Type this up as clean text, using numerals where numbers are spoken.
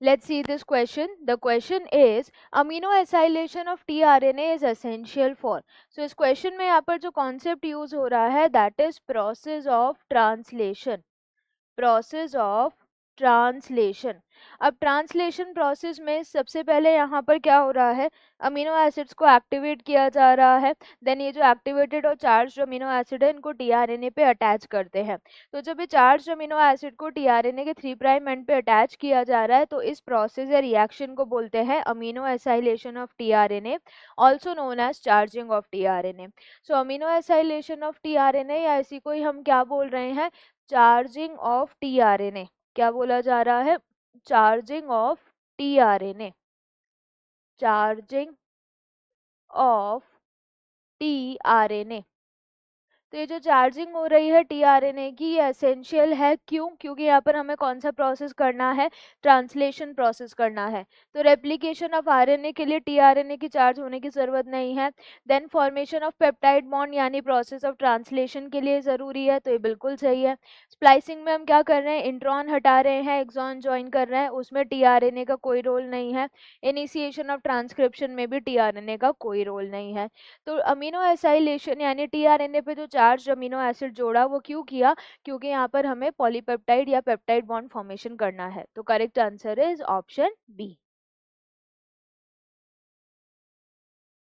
Let's see this question. The question is amino acylation of tRNA is essential for. So इस question में यहाँ पर जो concept use हो रहा है that is process of translation. Process of translation. अब ट्रांसलेशन प्रोसेस में सबसे पहले यहाँ पर क्या हो रहा है, अमीनो एसिड्स को एक्टिवेट किया जा रहा है। देन ये जो एक्टिवेटेड और चार्ज अमीनो एसिड है इनको टीआरएनए पे अटैच करते हैं। तो जब ये चार्ज अमीनो एसिड को टीआरएनए के 3 प्राइम एंड पे अटैच किया जा रहा है तो इस प्रोसेस या रिएक्शन को बोलते हैं amino acylation of tRNA, also known as charging of tRNA. So amino acylation of tRNA या इसी को ही हम क्या बोल रहे हैं, चार्जिंग ऑफ टीआरएनए। क्या बोला जा रहा है, charging of tRNA, charging of tRNA. तो ये जो चार्जिंग हो रही है टीआरएनए की ये एसेंशियल है, क्यों? क्योंकि यहाँ पर हमें कौन सा प्रोसेस करना है, ट्रांसलेशन प्रोसेस करना है। तो रेप्लिकेशन ऑफ आरएनए के लिए टीआरएनए की चार्ज होने की जरूरत नहीं है। Then formation of peptide bond यानी प्रोसेस ऑफ ट्रांसलेशन के लिए जरूरी है, तो ये बिल्कुल सही है। स्प्लाइसिंग में हम क्या कर रहे हैं, इंट्रॉन हटा रहे हैं, एक्सॉन ज्वाइन कर रहे हैं, उसमें टीआरएनए का कोई रोल नहीं है। इनिशिएशन ऑफ ट्रांसक्रिप्शन में भी टीआरएनए का कोई रोल नहीं है। तो अमीनो एसाइलेशन यानी टीआरएनए पे जो चार्ज अमीनो एसिड जोड़ा वो क्यों किया, क्योंकि यहाँ पर हमें पॉलीपेप्टाइड या पेप्टाइड बॉन्ड फॉर्मेशन करना है। तो correct answer is option B.